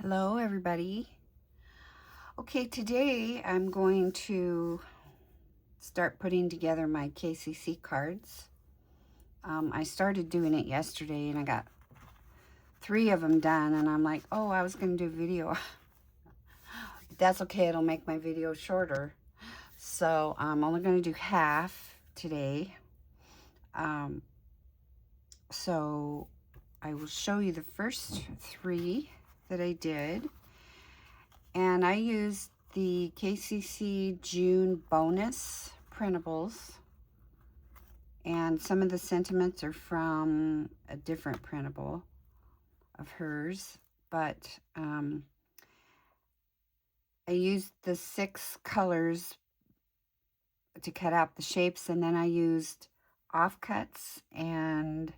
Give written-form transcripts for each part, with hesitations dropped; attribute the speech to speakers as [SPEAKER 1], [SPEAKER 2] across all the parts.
[SPEAKER 1] Hello everybody. Okay, today I'm going to start putting together my KCC cards. I started doing it yesterday and I got 3 of them done, and I'm like, oh, I was going to do a video. But that's okay, it'll make my video shorter. So I'm only going to do half today. So I will show you the first 3 that I did. And I used the KCC June bonus printables. And some of the sentiments are from a different printable of hers. But I used the 6 colors to cut out the shapes. And then I used offcuts and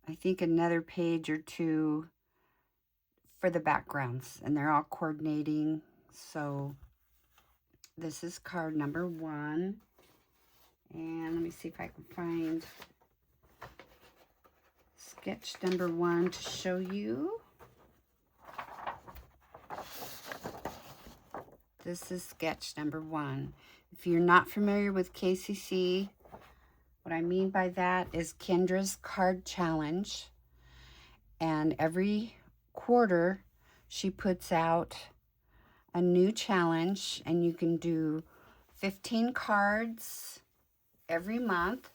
[SPEAKER 1] I think another page or 2 for the backgrounds, and they're all coordinating. So this is card number 1, and let me see if I can find sketch number 1 to show you. This is sketch number 1. If you're not familiar with KCC, what I mean by that is Kendra's card challenge, and every quarter she puts out a new challenge, and you can do 15 cards every month.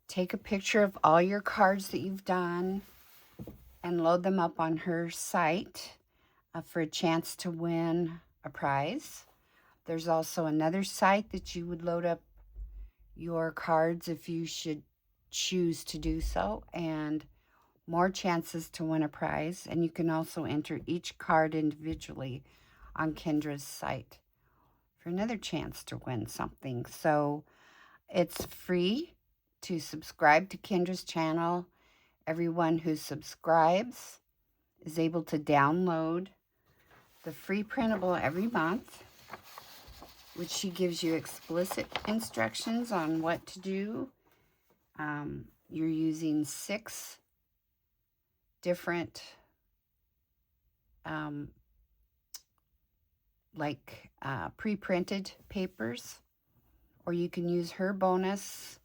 [SPEAKER 1] Take a picture of all your cards that you've done and load them up on her site for a chance to win a prize. There's also another site that you would load up your cards if you should choose to do so, and more chances to win a prize. And you can also enter each card individually on Kendra's site for another chance to win something. So it's free to subscribe to Kendra's channel. Everyone who subscribes is able to download the free printable every month, which she gives you explicit instructions on what to do. You're using 6 different pre-printed papers, or you can use her bonus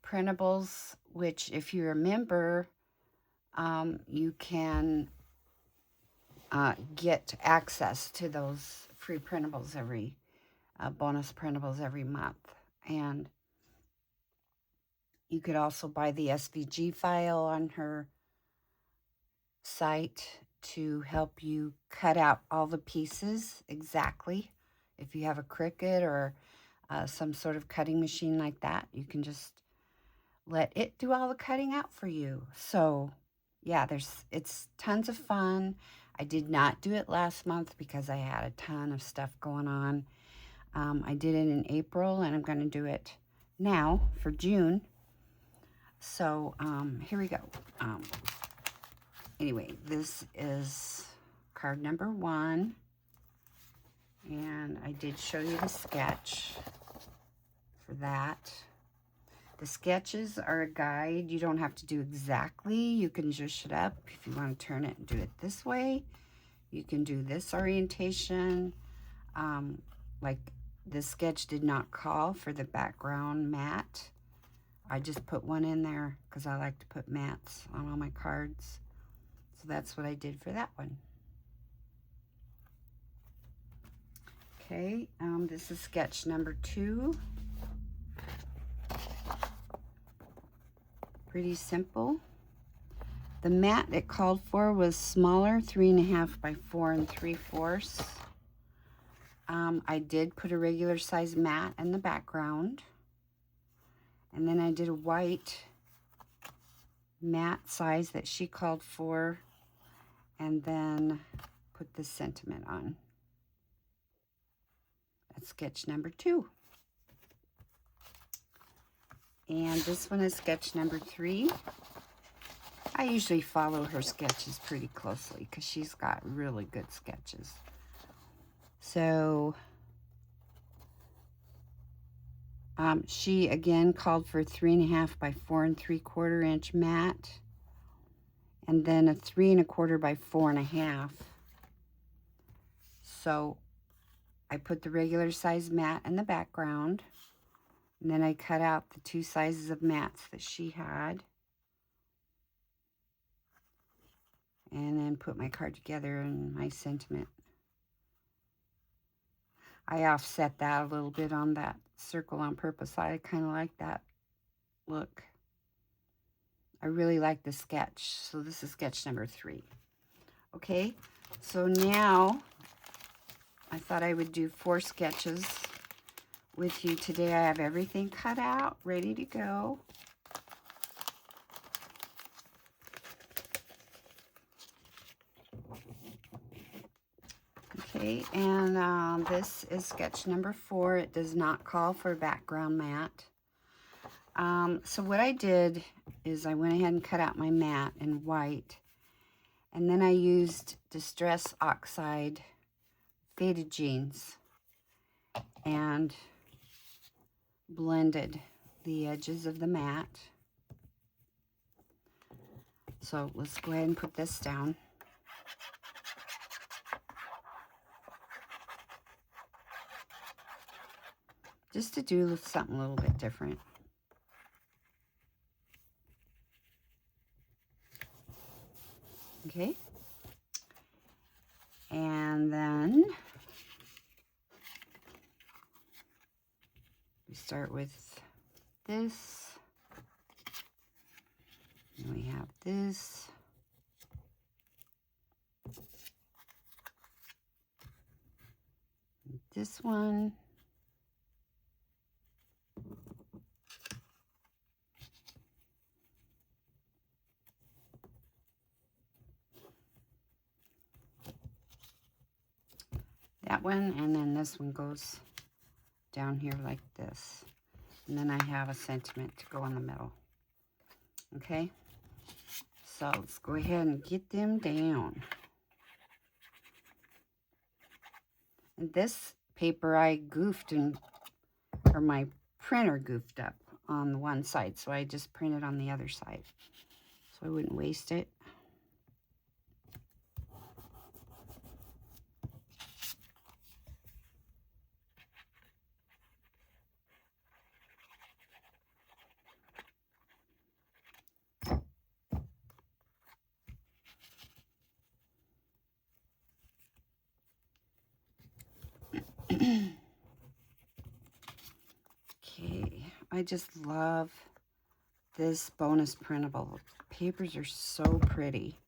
[SPEAKER 1] printables, which if you're a member, you can get access to those free printables bonus printables every month. And you could also buy the SVG file on her site to help you cut out all the pieces exactly. If you have a Cricut or some sort of cutting machine like that, you can just let it do all the cutting out for you. So yeah, it's tons of fun. I did not do it last month because I had a ton of stuff going on. I did it in April, and I'm going to do it now for June. So here we go. Anyway, this is card number 1, and I did show you the sketch for that. The sketches are a guide. You don't have to do exactly. You can zhuzh it up. If you want to turn it and do it this way, you can do this orientation. Like this sketch did not call for the background matte. I just put one in there because I like to put mattes on all my cards. So that's what I did for that one. Okay, this is sketch number 2. Pretty simple. The mat it called for was smaller, 3.5 by 4 3/4. I did put a regular size mat in the background, and then I did a white mat size that she called for, and then put the sentiment on. That's sketch number 2. And this one is sketch number 3. I usually follow her sketches pretty closely because she's got really good sketches. So she again called for 3.5 by 4 3/4 inch mat. and then a 3 1/4 by 4 1/2. So I put the regular size mat in the background, and then I cut out the 2 sizes of mats that she had, and then put my card together and my sentiment. I offset that a little bit on that circle on purpose. I kind of like that look. I really like the sketch. So this is sketch number 3. Okay, so now I thought I would do 4 sketches with you today. I have everything cut out, ready to go. Okay, and this is sketch number 4. It does not call for a background mat. So what I did is I went ahead and cut out my mat in white, and then I used Distress Oxide faded jeans and blended the edges of the mat. So let's go ahead and put this down. Just to do something a little bit different. Okay. And then we start with this. And we have this. This one. That one, and then this one goes down here like this. And then I have a sentiment to go in the middle. Okay? So let's go ahead and get them down. And this paper I goofed, or my printer goofed up on the one side, so I just printed on the other side so I wouldn't waste it. Okay, I just love this bonus printable. Papers are so pretty.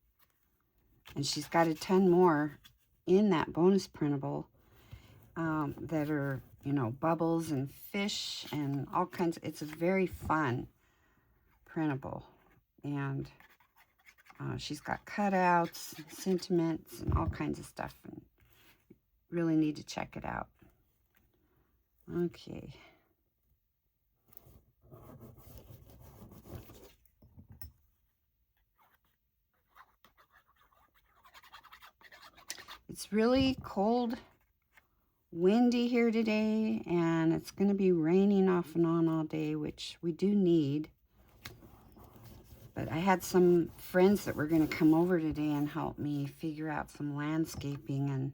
[SPEAKER 1] And she's got a ton more in that bonus printable that are, you know, bubbles and fish and all kinds. It's a very fun printable. And she's got cutouts, and sentiments, and all kinds of stuff. And really need to check it out. Okay. It's really cold, windy here today, and it's going to be raining off and on all day, which we do need. But I had some friends that were going to come over today and help me figure out some landscaping, and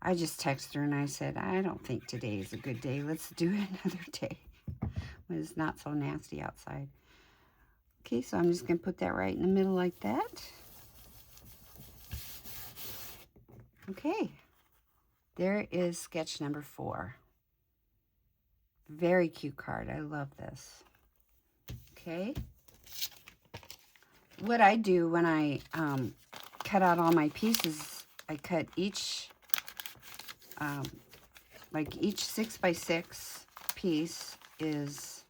[SPEAKER 1] I just texted her and I said, I don't think today is a good day. Let's do it another day when it's not so nasty outside. Okay, so I'm just going to put that right in the middle like that. Okay, there is sketch number 4. Very cute card. I love this. Okay. What I do when I cut out all my pieces, I cut each, like each 6x6 piece is,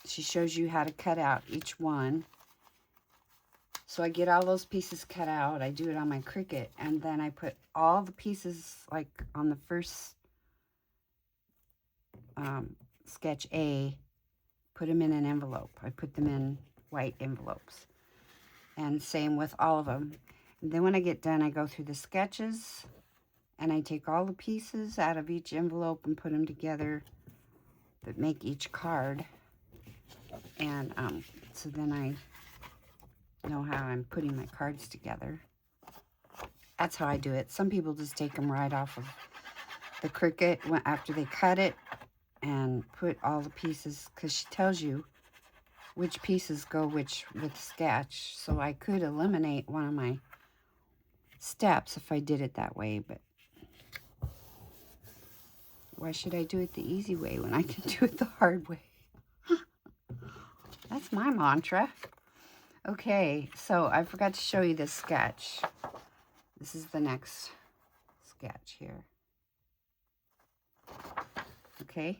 [SPEAKER 1] she shows you how to cut out each one. So I get all those pieces cut out. I do it on my Cricut, and then I put all the pieces, like on the first sketch A, put them in an envelope. I put them in white envelopes. And same with all of them. And then when I get done, I go through the sketches, and I take all the pieces out of each envelope and put them together that make each card. And so then I know how I'm putting my cards together. That's how I do it. Some people just take them right off of the Cricut after they cut it and put all the pieces, because she tells you which pieces go which with sketch. So I could eliminate one of my steps if I did it that way, but why should I do it the easy way when I can do it the hard way? That's my mantra. Okay, so I forgot to show you this sketch. This is the next sketch here. Okay,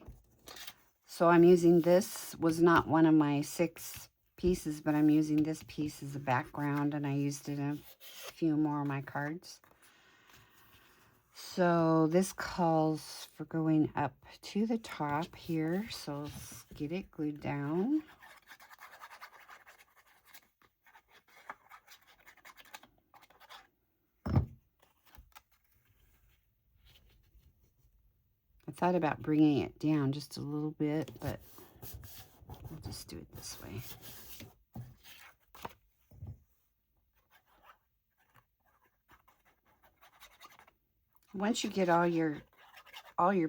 [SPEAKER 1] so I'm using this, was not one of my 6 pieces, but I'm using this piece as a background, and I used it in a few more of my cards. So this calls for going up to the top here, so let's get it glued down. I thought about bringing it down just a little bit, but I'll just do it this way. Once you get all your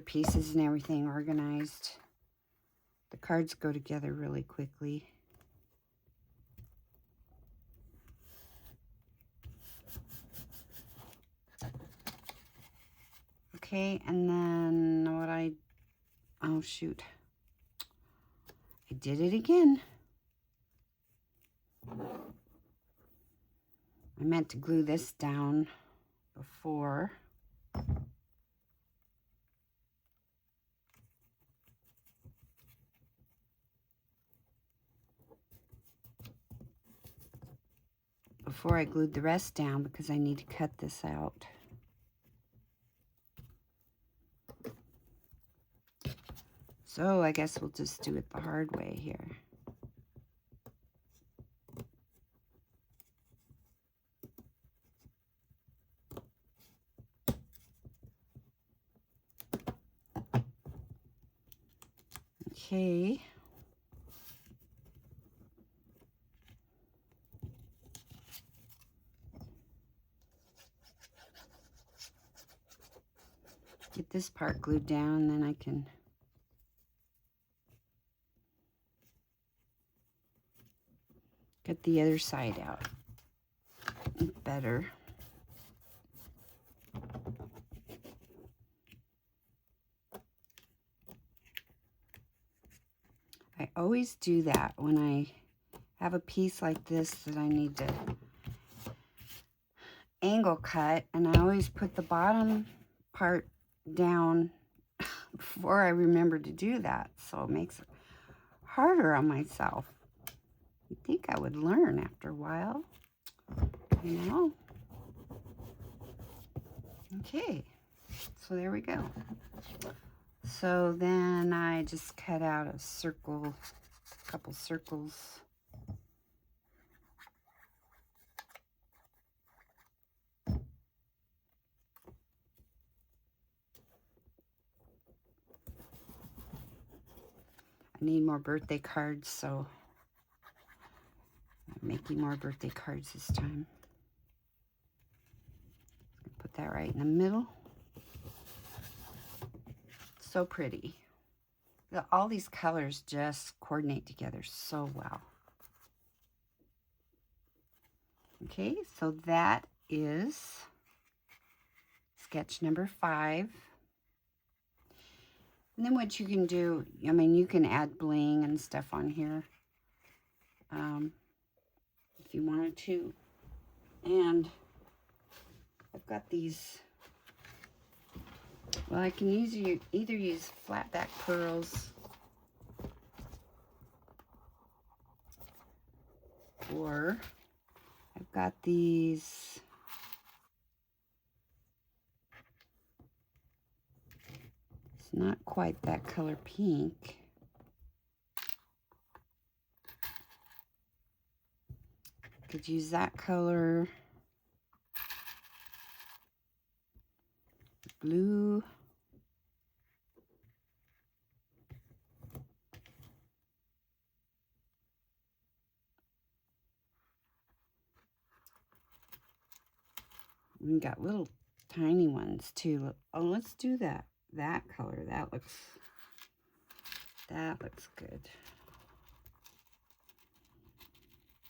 [SPEAKER 1] pieces and everything organized, the cards go together really quickly. Okay, and then oh shoot, I did it again. I meant to glue this down before. Before I glued the rest down, because I need to cut this out. So I guess we'll just do it the hard way here. Okay. Get this part glued down, then I can get the other side out better. I always do that when I have a piece like this that I need to angle cut, and I always put the bottom part down before I remember to do that, so it makes it harder on myself. You'd think I would learn after a while, you know? Okay, so there we go. So then I just cut out a circle, a couple circles. I need more birthday cards, so I'm making more birthday cards this time. Put that right in the middle. So pretty. All these colors just coordinate together so well. Okay, so that is sketch number 5. And then what you can do, I mean, you can add bling and stuff on here if you wanted to. And I've got these, well, I can either use flat back pearls or I've got these not quite that color pink. Could use that color. Blue. We got little tiny ones too. Oh, let's do that color. That looks good.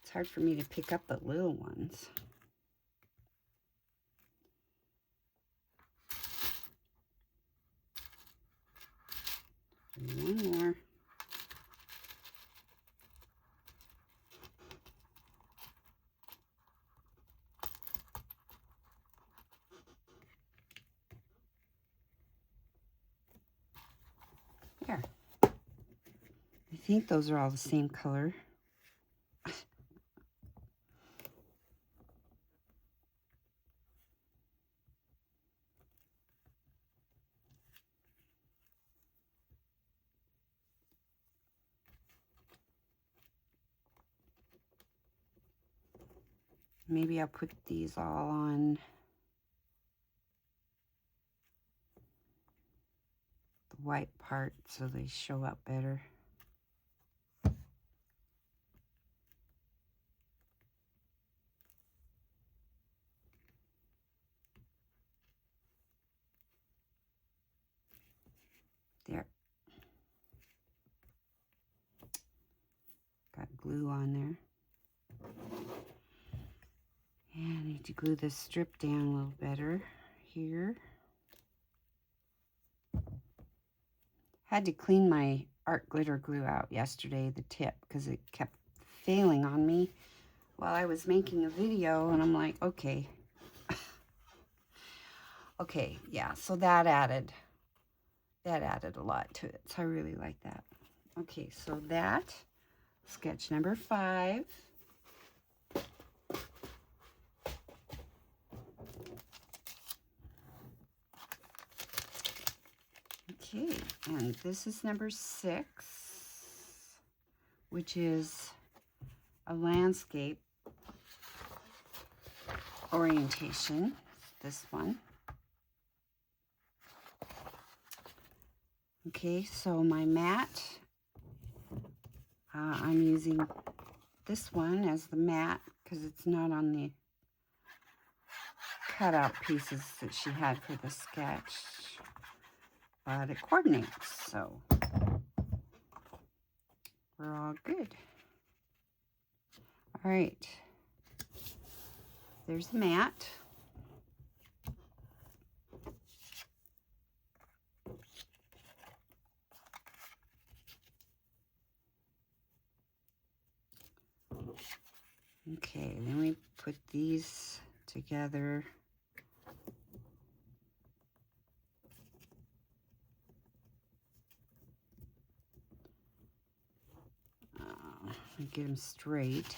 [SPEAKER 1] It's hard for me to pick up the little ones. One more. There. I think those are all the same color. Maybe I'll put these all on the white part so they show up better. There. Got glue on there. And I need to glue this strip down a little better here. Had to clean my art glitter glue out yesterday, the tip, because it kept failing on me while I was making a video, and I'm like, okay. Okay, yeah, so that added a lot to it, so I really like that. Okay, so that, sketch number 5. Okay, and this is number 6, which is a landscape orientation, this one. Okay, so my mat, I'm using this one as the mat because it's not on the cutout pieces that she had for the sketch, but it coordinates, so we're all good. All right, there's the mat. Okay, then we put these together. Get them straight.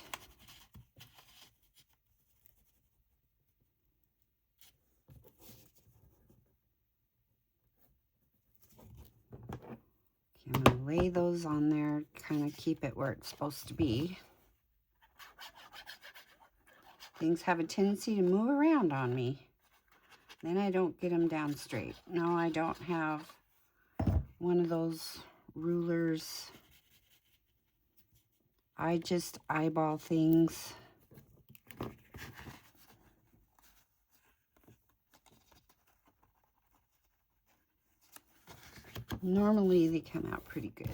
[SPEAKER 1] Okay, I'm going to lay those on there, kind of keep it where it's supposed to be. Things have a tendency to move around on me. Then I don't get them down straight. No, I don't have one of those rulers. I just eyeball things. Normally they come out pretty good.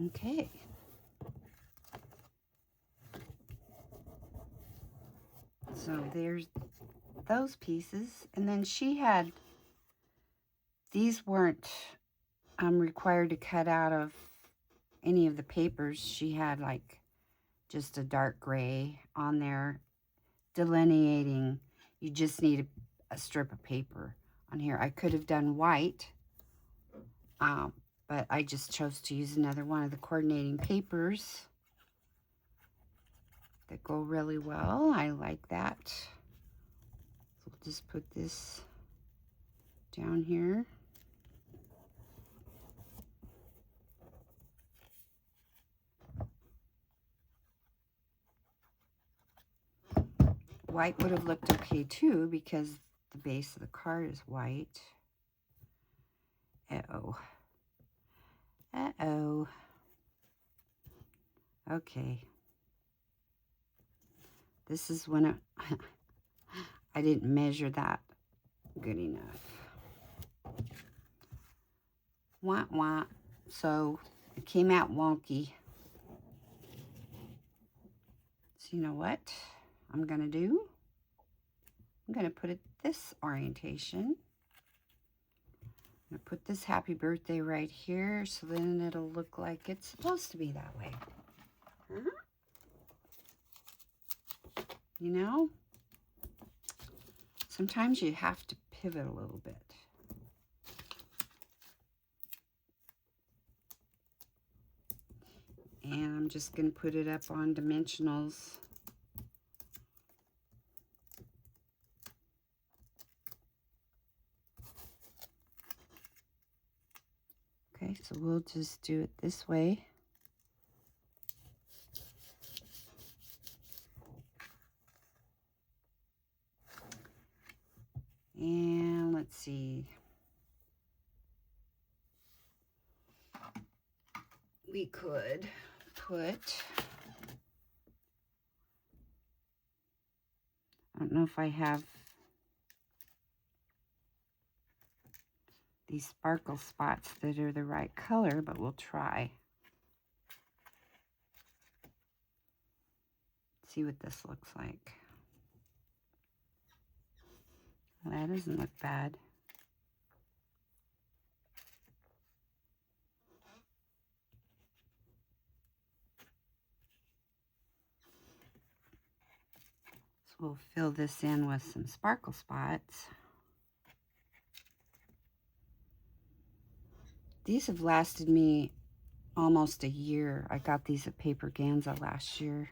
[SPEAKER 1] Okay. So there's those pieces. And then she had, these weren't required to cut out of any of the papers. She had like just a dark gray on there delineating. You just need a strip of paper on here. I could have done white, but I just chose to use another one of the coordinating papers that go really well. I like that. So we'll just put this down here. White would have looked okay too because the base of the card is white. Uh-oh. Uh-oh. Okay. This is when I didn't measure that good enough. Wah, wah. So it came out wonky. So you know what I'm going to do? I'm going to put it this orientation. I'm going to put this happy birthday right here so then it'll look like it's supposed to be that way. You know, sometimes you have to pivot a little bit. And I'm just going to put it up on dimensionals. Okay, so we'll just do it this way. And let's see. We could put, I don't know if I have these sparkle spots that are the right color, but we'll try. See what this looks like. Well, that doesn't look bad. So we'll fill this in with some sparkle spots. These have lasted me almost a year. I got these at Paper Ganza last year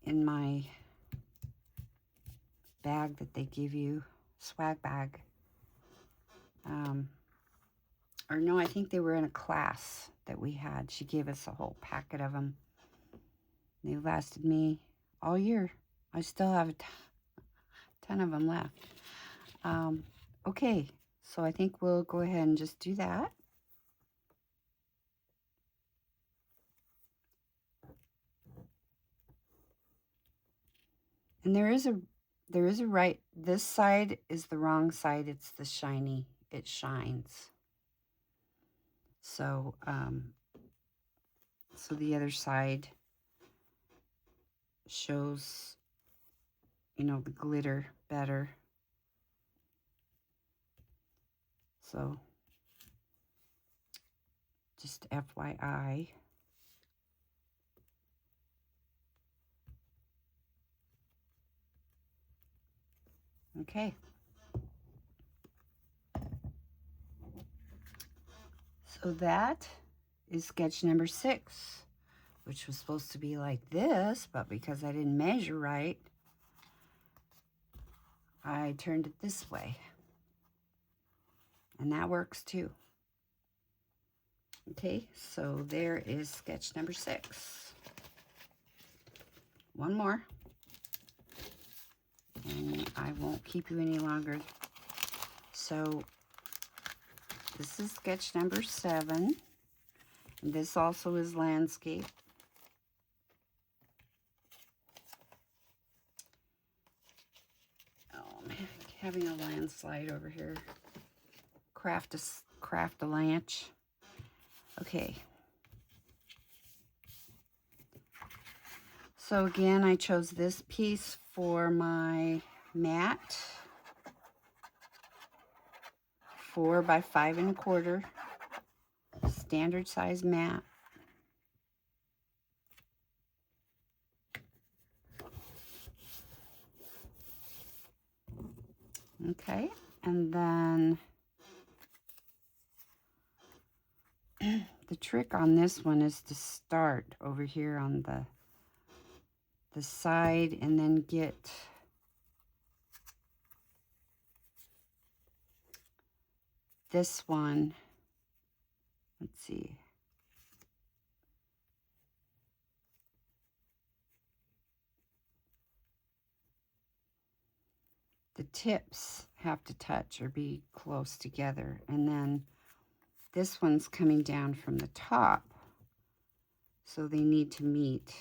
[SPEAKER 1] in my bag that they give you, swag bag. Or no, I think they were in a class that we had. She gave us a whole packet of them. They lasted me all year. I still have a ton of them left. Okay, so I think we'll go ahead and just do that. And there is a right, this side is the wrong side. It's the shiny, it shines. So, so the other side shows, you know, the glitter better. So, just FYI. Okay. So that is sketch number 6, which was supposed to be like this, but because I didn't measure right, I turned it this way. And that works too. Okay, so there is sketch number 6. One more. And I won't keep you any longer. So this is sketch number 7. And this also is landscape. Oh, I'm having a landslide over here. Craft a lanch. Okay. So again, I chose this piece for my mat. 4 by 5 1/4. Standard size mat. Okay, and then the trick on this one is to start over here on the side and then get this one. Let's see. tips have to touch or be close together. And then this one's coming down from the top, so they need to meet.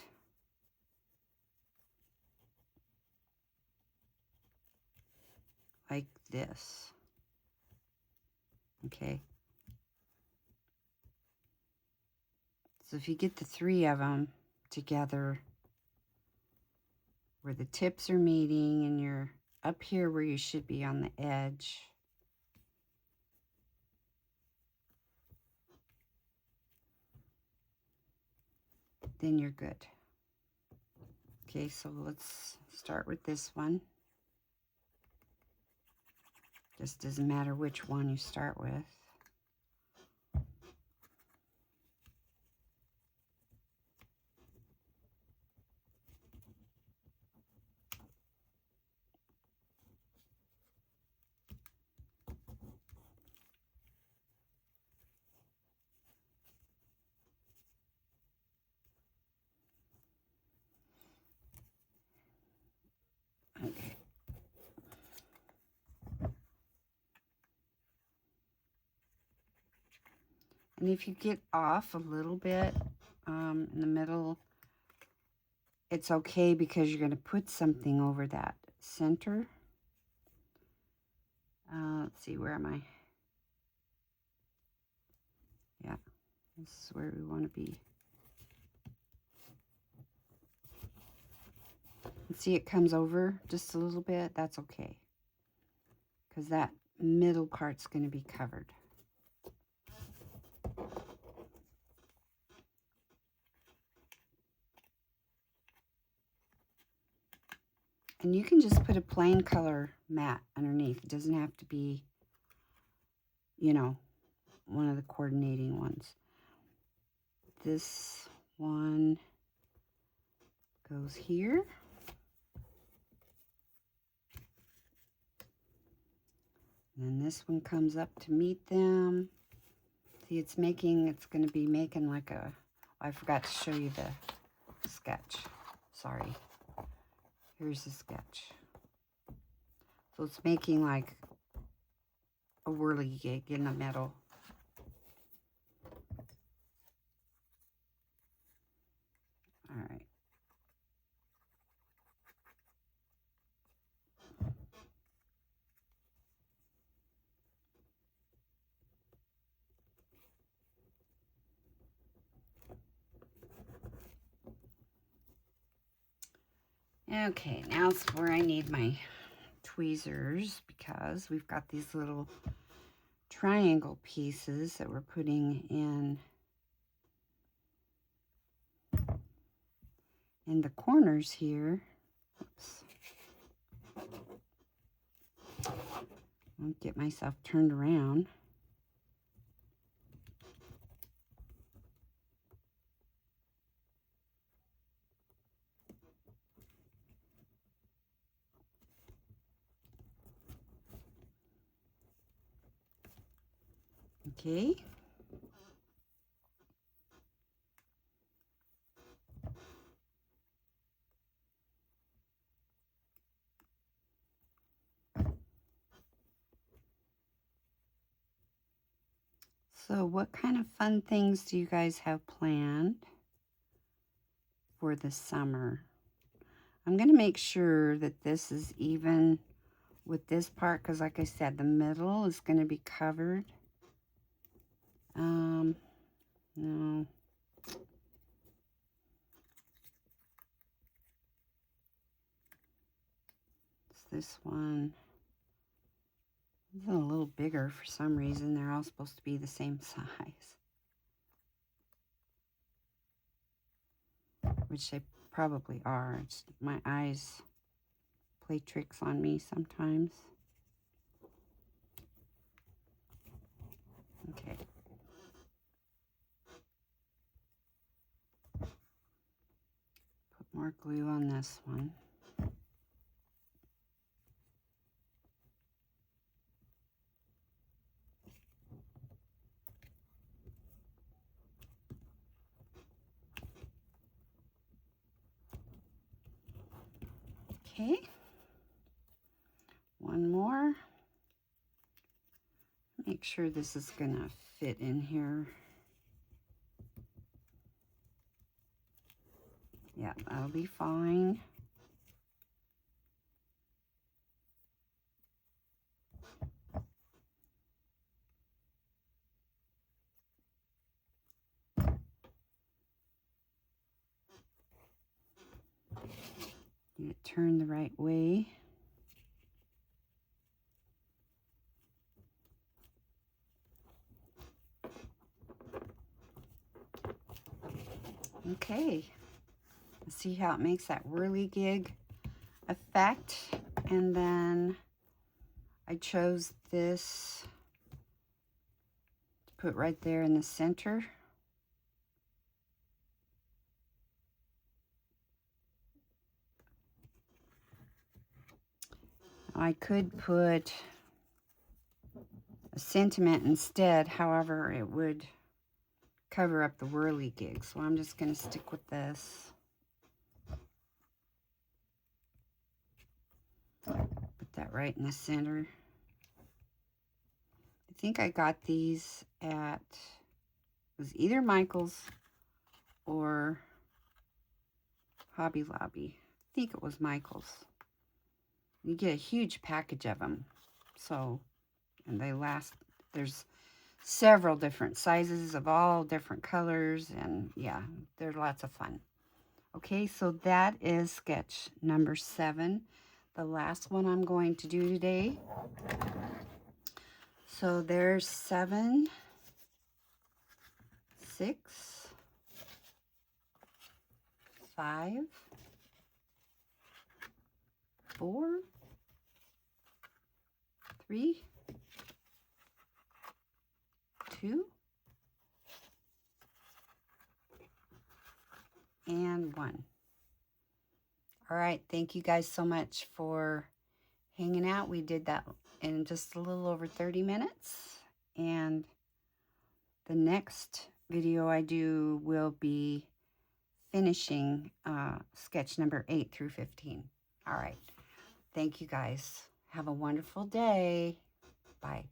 [SPEAKER 1] Like this. Okay. So if you get the 3 of them together where the tips are meeting and you're up here where you should be on the edge, then you're good. Okay, so let's start with this one. Just doesn't matter which one you start with. Okay. And if you get off a little bit in the middle, it's okay because you're going to put something over that center. Let's see, where am I? Yeah, this is where we want to be. And see, it comes over just a little bit. That's okay, because that middle part's going to be covered. And you can just put a plain color mat underneath. It doesn't have to be, you know, one of the coordinating ones. This one goes here. And then this one comes up to meet them. See, it's going to be making like a, I forgot to show you the sketch. Sorry. Here's the sketch. So it's making like a whirligig in the middle. All right. Okay, now it's where I need my tweezers, because we've got these little triangle pieces that we're putting in the corners here. Oops. I'll get myself turned around. Okay. So what kind of fun things do you guys have planned for the summer? I'm going to make sure that this is even with this part, because like I said, the middle is going to be covered. No. It's this one. It's a little bigger for some reason. They're all supposed to be the same size, which they probably are. It's, my eyes play tricks on me sometimes. Okay. Put more glue on this one. Okay. One make sure this is gonna fit in here. Yeah, that'll be fine. Get it turned the right way. Okay, let's see how it makes that whirligig effect. And then I chose this to put right there in the center. I could put a sentiment instead, however, it would cover up the whirligig, so I'm just going to stick with this. Put that right in the center. I think I got these at, it was either Michael's or Hobby Lobby. I think it was Michael's. You get a huge package of them, so, and they last, there's several different sizes of all different colors, and yeah, they're lots of fun. Okay, so that is sketch number 7, the last one I'm going to do today. So there's 7, 6, 5, 4, 3, 2, and 1. All right, thank you guys so much for hanging out. We did that in just a little over 30 minutes. And the next video I do will be finishing sketch number 8 through 15. All right, thank you guys. Have a wonderful day. Bye.